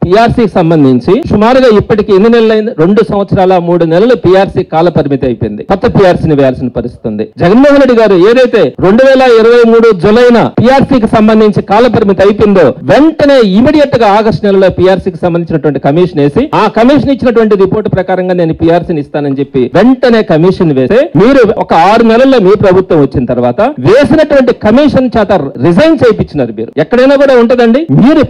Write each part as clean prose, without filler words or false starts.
పిఆర్సీకి సంబంధించి సుమారుగా ఇప్పటికి ఎన్ని నెలలైంది? 2 సంవత్సరాల 3 నెలలు పిఆర్సీ కాల పరిమితి అయిపోయింది. కొత్త పిఆర్సీని వేయాల్సిన పరిస్థితి ఉంది. జగన్మోహన్ రెడ్డి గారు ఏదైతే 2023 జూలైన పిఆర్సీకి సంబంధించి కాల పరిమితి అయిపోయిందో వెంటనే ఇమీడియట్ గా ఆగస్టు నెలలో పిఆర్సీకి సంబంధించినటువంటి కమిషన్ వేసి ఆ కమిషన్ ఇచ్చినటువంటి రిపోర్ట్ ప్రకారంగా నేను పిఆర్సీని ఇస్తానని చెప్పి వెంటనే కమిషన్ వేసి మీరు ఒక 6 నెలల్లో మీ ప్రభుత్వం వచ్చిన తర్వాత వేసినటువంటి కమిషన్ చేత రిజైన్ చేయించినారు. మీరు ఎక్కడైనా కూడా ఉంటదండి, మీరు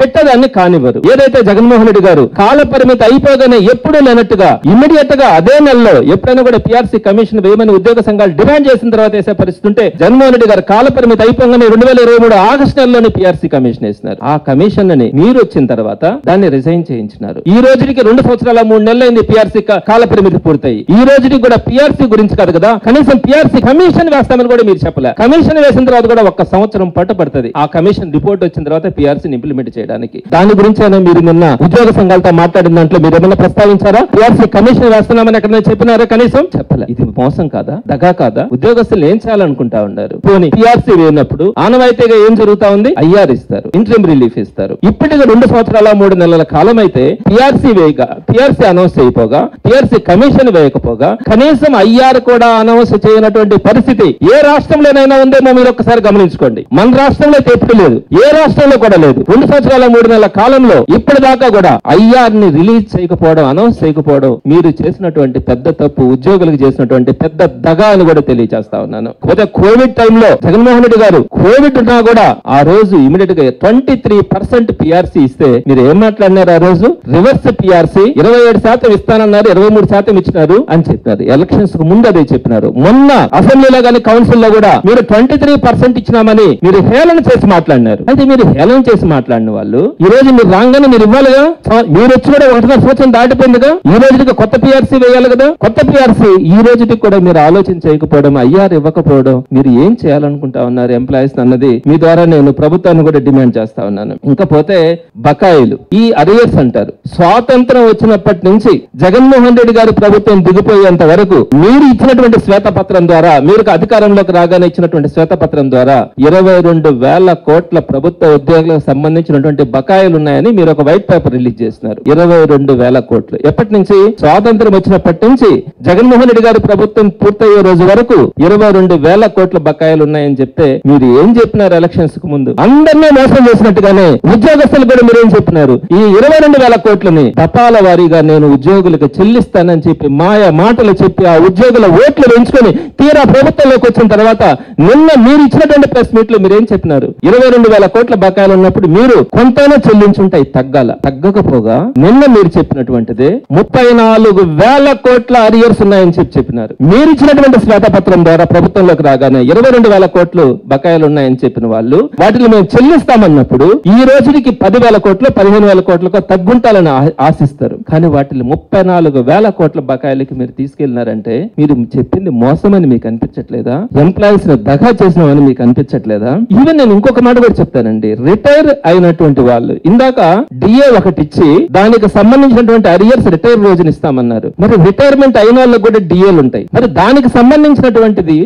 పెట్టదాన్ని కానివ్వరు. ఏదైతే జగన్మోహన్ రెడ్డి గారు కాల పరిమితి అయిపోగానే ఎప్పుడు లేనట్టుగా ఇమీడియట్ గా అదే నెలలో ఎప్పుడైనా కూడా పిఆర్సీ కమిషన్ వేయమని ఉద్యోగ సంఘాలు డిమాండ్ చేసిన తర్వాత వేసే పరిస్థితి ఉంటే జగన్మోహన్ రెడ్డి గారు కాల పరిమితి అయిపోగానే 2023 ఆగస్టు నెలలోనే పిఆర్సీ కమిషన్ వేసినారు. ఆ కమిషన్ ని మీరు వచ్చిన తర్వాత దాన్ని రిజైన్ చేయించినారు. ఈ రోజుకి 2 సంవత్సరాల 3 నెలలైంది పిఆర్సీ కాల పరిమితి పూర్తయి. ఈ రోజుకి కూడా పిఆర్సీ గురించి కాదు కదా, కనీసం పిఆర్సీ కమిషన్ వేస్తామని కూడా మీరు చెప్పలే. కమిషన్ వేసిన తర్వాత కూడా 1 సంవత్సరం పడుతుంది ఆ కమిషన్ రిపోర్ట్ వచ్చిన తర్వాత పిఆర్సీని ఇంప్లిమెంట్ చేయడానికి. దాని గురించి మీరు నిన్న ఉద్యోగ సంఘాలతో మాట్లాడిన దాంట్లో మీరు ఏమైనా ప్రస్తావించారా? పిఆర్సీ కమిషన్ వేస్తున్నామని ఎక్కడైనా చెప్పినారా? కనీసం చెప్పలే. ఇది మోసం కాదా, దగా కాదా? ఉద్యోగస్తులు ఏం చేయాలనుకుంటా ఉన్నారు? పోనీ పిఆర్సీ వేయినప్పుడు ఆనవాయితీగా ఏం జరుగుతా ఉంది? ఐఆర్ ఇస్తారు, ఇంటరిమ్ రిలీఫ్ ఇస్తారు. ఇప్పటికి 2 సంవత్సరాల 3 నెలల కాలం అయితే పిఆర్సీ అనౌన్స్ చేయకపోగా, పిఆర్సీ కమిషన్ వేయకపోగా, కనీసం ఐఆర్ కూడా అనౌన్స్ చేయనటువంటి పరిస్థితి ఏ రాష్ట్రంలోనైనా ఉందేమో మీరు ఒక్కసారి గమనించుకోండి. మన రాష్ట్రంలో ఎప్పుడు లేదు, ఏ రాష్ట్రంలో కూడా లేదు. 2 సంవత్సరాల 3 నెలల కాలంలో ఇప్పటిదాకా కూడా ఐఆర్ ని రిలీజ్ చేయకపోవడం, అనౌన్స్ చేయకపోవడం మీరు చేసినటువంటి పెద్ద తప్పు, ఉద్యోగులకు చేసినటువంటి పెద్ద దగా అని కూడా తెలియజేస్తా ఉన్నాను. కోవిడ్ టైంలో జగన్మోహన్ రెడ్డి గారు కోవిడ్ ఉన్నా కూడా ఆ రోజు ఇమీడియట్ గా 23% పిఆర్సీ ఇస్తే మీరు ఏం మాట్లాడినారు? ఆ రోజు రివర్స్ పిఆర్సీ 27% ఇస్తానన్నారు, 23% ఇచ్చినారు అని చెప్పినారు. ఎలక్షన్స్ కు ముందు అదే చెప్పినారు. మొన్న అసెంబ్లీలో గానీ కౌన్సిల్ లో కూడా మీరు 23% ఇచ్చినామని మీరు హేళన చేసి మాట్లాడినారు. అయితే మీరు హేళన చేసి మాట్లాడిన వాళ్ళు ఈ రోజు మీరు రాగానే మీరు ఇవ్వాలిగా. మీరు వచ్చి కూడా 1.5 సంవత్సరం దాటిపోయిందిగా. ఈ రోజుకి కొత్త పిఆర్సీ వేయాలి కదా. కొత్త పిఆర్సీ ఈ రోజుకి కూడా మీరు ఆలోచన చేయకపోవడం, ఐఆర్ ఇవ్వకపోవడం, మీరు ఏం చేయాలనుకుంటా ఉన్నారు ఎంప్లాయీస్ అన్నది మీ ద్వారా నేను ప్రభుత్వాన్ని కూడా డిమాండ్ చేస్తా ఉన్నాను. ఇంకపోతే బకాయిలు, ఈ అరియర్స్ అంటారు. స్వాతంత్రం వచ్చినప్పటి నుంచి జగన్మోహన్ రెడ్డి గారి ప్రభుత్వం దిగిపోయేంత వరకు మీరు ఇచ్చినటువంటి శ్వేతపత్రం ద్వారా, మీరు అధికారంలోకి రాగానే ఇచ్చినటువంటి శ్వేతపత్రం ద్వారా 22,000 కోట్ల ప్రభుత్వ ఉద్యోగులకు సంబంధించినటువంటి బకాయిలు ఉన్నాయని మీరు ఒక వైట్ పేపర్ రిలీజ్ చేస్తున్నారు. 22,000 కోట్లు. ఎప్పటి నుంచి? స్వాతంత్రం వచ్చినప్పటి నుంచి జగన్మోహన్ రెడ్డి గారి ప్రభుత్వం పూర్తయ్యే రోజు వరకు 22,000 కోట్ల బకాయిలు ఉన్నాయని చెప్తే మీరు ఏం చెప్పినారు? ఎలక్షన్స్ కు ముందు అందరినీ మోసం చేసినట్టుగానే ఉద్యోగస్తులు కూడా మీరేం చెప్పినారు? ఈ 22,000 కోట్లని దపాల వారీగా నేను ఉద్యోగులకు చెల్లిస్తానని చెప్పి మాయ మాటలు చెప్పి ఆ ఉద్యోగుల ఓట్లు పెంచుకొని తీరా ప్రభుత్వంలోకి వచ్చిన తర్వాత నిన్న మీరు ఇచ్చినటువంటి ప్రెస్ మీట్ లో మీరేం చెప్పినారు? 22,000 కోట్ల బకాయిలు ఉన్నప్పుడు మీరు కొంతైనా చెల్లించుంటాయి, తగ్గకపోగా నిన్న మీరు చెప్పినటువంటిది 34,000 కోట్ల అరియర్స్ ఉన్నాయని చెప్పినారు. మీరు ఇచ్చినటువంటి శ్వేతపత్రం ద్వారా ప్రభుత్వంలోకి రాగానే 22,000 కోట్లు బకాయిలు ఉన్నాయని చెప్పిన వాళ్ళు వాటిని మేము చెల్లిస్తామన్నప్పుడు ఈ రోజుకి 10,000 కోట్లు 15,000 కోట్లకు తగ్గుంటాలని ఆశిస్తారు. కానీ వాటిని 34,000 కోట్ల బకాయిలకి మీరు తీసుకెళ్లినారంటే మీరు చెప్పింది మోసమని మీకు అనిపించట్లేదా? ఎంప్లాయీస్ ని దగా చేసినామని మీకు అనిపించట్లేదా? ఈవెన్ నేను ఇంకొక మాట కూడా చెప్తానండి. రిటైర్ అయినటువంటి వాళ్ళు ఇందాక డిఏ ఒకటి ఇచ్చి దానికి సంబంధించినటువంటి అరియర్స్ రిటైర్ రోజున ఇస్తామన్నారు. మరి రిటైర్మెంట్ అయిన వాళ్ళకి కూడా డిఏలు ఉంటాయి. మరి దానికి సంబంధించినటువంటిది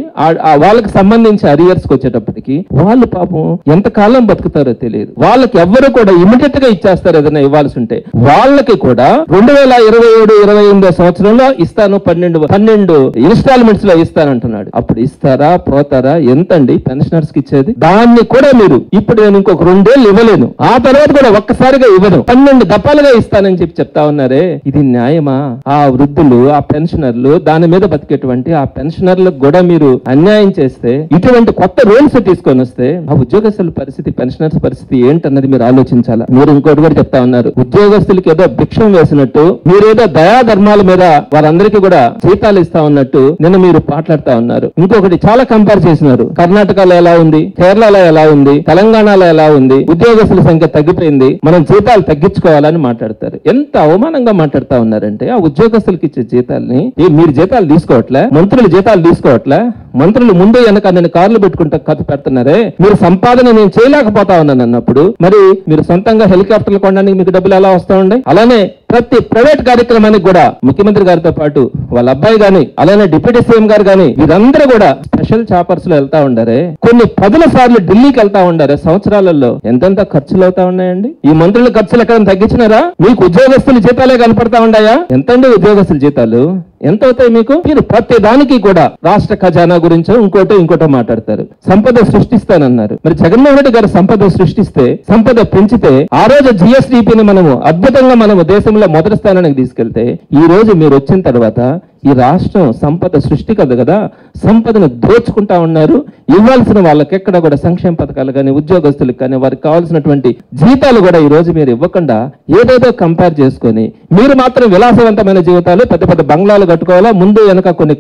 వాళ్ళకి సంబంధించి అరియర్స్ కి వచ్చేటప్పటికి వాళ్ళు పాపం ఎంతకాలం బతుకుతారో తెలియదు. వాళ్ళకి ఎవ్వరు కూడా ఇమీడియట్ గా ఇచ్చేస్తారు ఏదైనా ఇవ్వాల్సి ఉంటే. వాళ్ళకి కూడా 2027-28 సంవత్సరంలో ఇస్తాను 12 ఇన్స్టాల్మెంట్స్ లో ఇస్తానంటున్నాడు. అప్పుడు ఇస్తారా పోతారా? ఎంతండి పెన్షనర్స్ కి ఇచ్చేది? దాన్ని కూడా మీరు ఇప్పుడు నేను ఇంకొక 2 ఏళ్ళు ఇవ్వలేను, ఆ తర్వాత కూడా ఒక్కసారిగా ఇవ్వను, 12 దఫాలుగా ఇస్తానని చెప్తా ఉన్నారే. ఇది న్యాయమా? ఆ వృద్ధులు, ఆ పెన్షనర్లు, దాని మీద బతికేటువంటి ఆ పెన్షనర్లకు కూడా మీరు అన్యాయం చేస్తే, ఇటువంటి కొత్త రూల్స్ తీసుకొని వస్తే ఆ ఉద్యోగస్తుల పరిస్థితి, పెన్షనర్స్ పరిస్థితి ఏంటన్నది మీరు ఆలోచించాలా. మీరు ఇంకోటి కూడా చెప్తా ఉన్నారు, ఉద్యోగస్తులకి ఏదో భిక్షం వేసినట్టు, మీరేదో దయాధర్మాల మీద వారందరికీ కూడా జీతాలు ఇస్తా ఉన్నట్టు నిన్న మీరు మాట్లాడుతా ఉన్నారు. ఇంకొకటి చాలా కంపేర్ చేసినారు. కర్ణాటకలో ఎలా ఉంది, కేరళలో ఎలా ఉంది, తెలంగాణలో ఎలా ఉంది, ఉద్యోగస్తుల సంఖ్య తగ్గిపోయింది, మనం జీతాలు తగ్గించుకోవాలని మాట్లాడతారు. ఎంత అవమానంగా మాట్లాడుతా ఉన్నారంటే ఆ ఉద్యోగస్తులకి ఇచ్చే జీతాలని మీరు జీతాలు తీసుకోవట్లే, మంత్రులు జీతాలు తీసుకోవట్లే, మంత్రులు ముందు వెనక నేను కార్లు పెట్టుకుంటా ఖర్చు పెడుతున్నారే, మీరు సంపాదన నేను చేయలేకపోతా ఉన్నాను అన్నప్పుడు మరి మీరు సొంతంగా హెలికాప్టర్లు కొనడానికి మీకు డబ్బులు ఎలా వస్తా ఉండే? అలానే ప్రతి ప్రైవేట్ కార్యక్రమానికి కూడా ముఖ్యమంత్రి గారితో పాటు వాళ్ళ అబ్బాయి గాని అలానే డిప్యూటీ సీఎం గారు గాని వీరందరూ కూడా స్పెషల్ చాపర్స్ లో వెళ్తా ఉండారే, కొన్ని పదుల సార్లు ఢిల్లీకి వెళ్తా ఉండారే. సంవత్సరాలలో ఎంతెంత ఖర్చులు అవుతా ఉన్నాయండి? ఈ మంత్రుల ఖర్చులు ఎక్కడ తగ్గించినారా? మీకు ఉద్యోగస్తుల జీతాలే కనపడతా ఉన్నాయా? ఎంతండి ఉద్యోగస్తుల జీతాలు? ఎంత అవుతాయి మీకు? మీరు ప్రతి దానికి కూడా రాష్ట్ర ఖజానా గురించో ఇంకోటో మాట్లాడతారు. సంపద సృష్టిస్తానన్నారు. మరి జగన్మోహన్ రెడ్డి గారు సంపద సృష్టిస్తే, సంపద పెంచితే, ఆ రోజు జిఎస్డిపిని మనము అద్భుతంగా మనము దేశంలో మొదటి స్థానానికి తీసుకెళ్తే, ఈ రోజు మీరు వచ్చిన తర్వాత ఈ రాష్ట్రం సంపద సృష్టి కదా, సంపదను దోచుకుంటా ఉన్నారు. ఇవ్వాల్సిన వాళ్ళకి ఎక్కడ కూడా సంక్షేమ పథకాలు కానీ ఉద్యోగస్తులకు కానీ వారికి కావాల్సినటువంటి జీతాలు కూడా ఈ రోజు మీరు ఇవ్వకుండా ఏదేదో కంపేర్ చేసుకొని మీరు మాత్రం విలాసవంతమైన జీవితాలు, పెద్ద పెద్ద బంగ్లాలు కట్టుకోవాలా, ముందు వెనక కొన్ని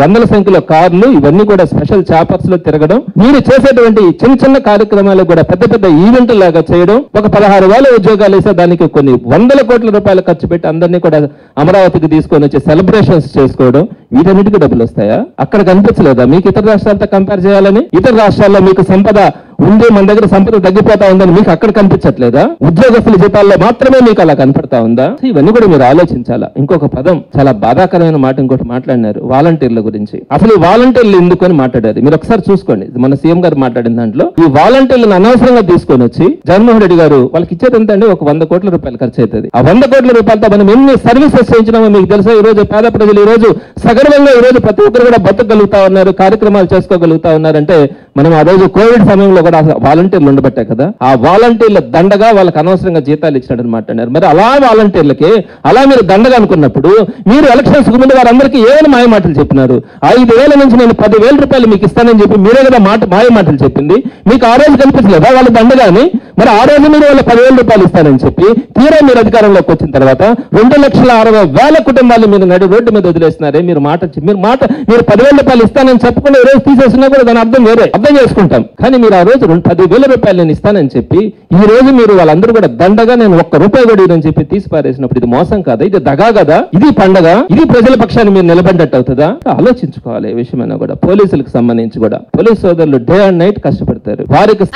వందల సంఖ్యలో కార్లు, ఇవన్నీ కూడా స్పెషల్ చాపర్స్ లో తిరగడం, మీరు చేసేటువంటి చిన్న కార్యక్రమాలు కూడా పెద్ద పెద్ద ఈవెంట్ లాగా చేయడం, ఒక 16,000 ఉద్యోగాలు వేసే దానికి కొన్ని వందల కోట్ల రూపాయలు ఖర్చు పెట్టి అందరినీ కూడా అమరావతికి తీసుకొని వచ్చి సెలబ్రేషన్స్ చేసుకోవడం, వీటన్నిటికీ డబ్బులు వస్తాయా? అక్కడ కనిపించలేదా మీకు ఇతర రాష్ట్రాలతో కంపేర్ చేయాలని? ఇతర రాష్ట్రాల్లో మీకు సంపద ఉంది, మన దగ్గర సంపద తగ్గిపోతా ఉందని మీకు అక్కడ కనిపించట్లేదా? ఉద్యోగస్తుల జీతాల్లో మాత్రమే మీకు అలా కనపడతా ఉందా? ఇవన్నీ కూడా మీరు ఆలోచించాలా. ఇంకొక పదం, చాలా బాధాకరమైన మాట ఇంకోటి మాట్లాడినారు, వాలంటీర్ల గురించి. అసలు ఈ వాలంటీర్లు ఎందుకు అని మాట్లాడారు. మీరు ఒకసారి చూసుకోండి, మన సీఎం గారు మాట్లాడిన దాంట్లో ఈ వాలంటీర్లను అనవసరంగా తీసుకొని వచ్చి జగన్మోహన్ రెడ్డి గారు వాళ్ళకి ఇచ్చేది ఎంత అండి? ఒక 100 కోట్ల రూపాయలు ఖర్చు అవుతుంది. ఆ 100 కోట్ల రూపాయలతో మనం ఎన్ని సర్వీసెస్ చేయించినామో మీకు తెలుసా? ఈ రోజు పేద ప్రజలు ఈ రోజు సగర్వంగా ఈ రోజు ప్రతి ఒక్కరు కూడా బతకగలుగుతా ఉన్నారు, కార్యక్రమాలు చేసుకోగలుగుతా ఉన్నారంటే మనం ఆ రోజు కోవిడ్ సమయంలో కూడా వాలంటీర్లు ఉండబట్టే కదా. ఆ వాలంటీర్ల దండగా వాళ్ళకి అనవసరంగా జీతాలు ఇచ్చినట్టు మాట్లాడారు. మరి అలా వాలంటీర్లకి అలా మీరు దండగా అనుకున్నప్పుడు మీరు ఎలక్షన్స్ ముందు వారందరికీ ఏమైనా మాయ మాటలు చెప్పినారు? 5,000 నుంచి నేను 10,000 రూపాయలు మీకు ఇస్తానని చెప్పి మీరే కదా మాయ మాటలు చెప్పింది. మీకు ఆ రోజు కనిపించలేదా వాళ్ళు దండగాని? మరి ఆ రోజు మీరు వాళ్ళ 10,000 రూపాయలు ఇస్తానని చెప్పి తీరా మీరు అధికారంలోకి వచ్చిన తర్వాత 2,60,000 కుటుంబాలు మీరు నడి రోడ్డు మీద వదిలేస్తున్నారే. మీరు 10,000 రూపాయలు ఇస్తానని చెప్పకుండా ఈ రోజు తీసేసినా కూడా దాని అర్థం వేరే, అర్థం చేసుకుంటాం. కానీ మీరు ఆ రోజు 10,000 రూపాయలు నేను ఇస్తానని చెప్పి ఈ రోజు మీరు వాళ్ళందరూ కూడా దండగా నేను 1 రూపాయి కూడా ఇదని చెప్పి తీసి పారేసినప్పుడు ఇది మోసం కాదా? ఇది దగా కదా? ఇది పండగ? ఇది ప్రజల పక్షాన్ని మీరు నిలబడ్డట్టు అవుతుందా? ఆలోచించుకోవాలి ఈ విషయమైనా కూడా. పోలీసులకు సంబంధించి కూడా పోలీసు సోదరులు డే అండ్ నైట్ కష్టపడతారు. వారికి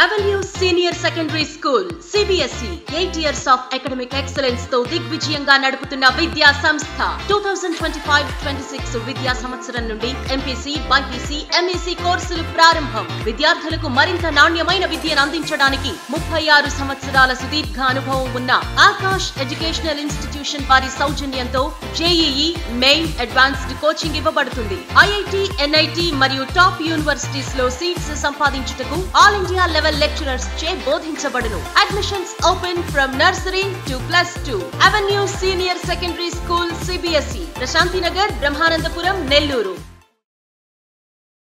senior Secondary School CBSE 8 years of academic excellence తో దిగ్విజయంగా నడుపుతున్న విద్యా సంస్థ 2025-26 విద్యా సంవత్సరం నుండి MPC, BPC, MEC కోర్సులు ప్రారంభం. విద్యార్థులకు మరింత నాణ్యమైన విద్యను అందించడానికి 36 సంవత్సరాల సుదీర్ఘ అనుభవం ఉన్న ఆకాష్ ఎడ్యుకేషనల్ ఇన్స్టిట్యూషన్ వారి సౌజన్యంతో JEE, మెయిన్, అడ్వాన్స్డ్ కోచింగ్ ఇవ్వబడుతుంది. IIT, NIT మరియు టాప్ యూనివర్సిటీస్ లో సీట్స్ సంపాదించుటకు ఆల్ ఇండియా లెవెల్ లెక్చరర్స్ చే బోధించబడును. Admissions open from nursery to +2. Avenue Senior Secondary School CBSE, Prashanthi Nagar, Brahmanandapuram, Nellore.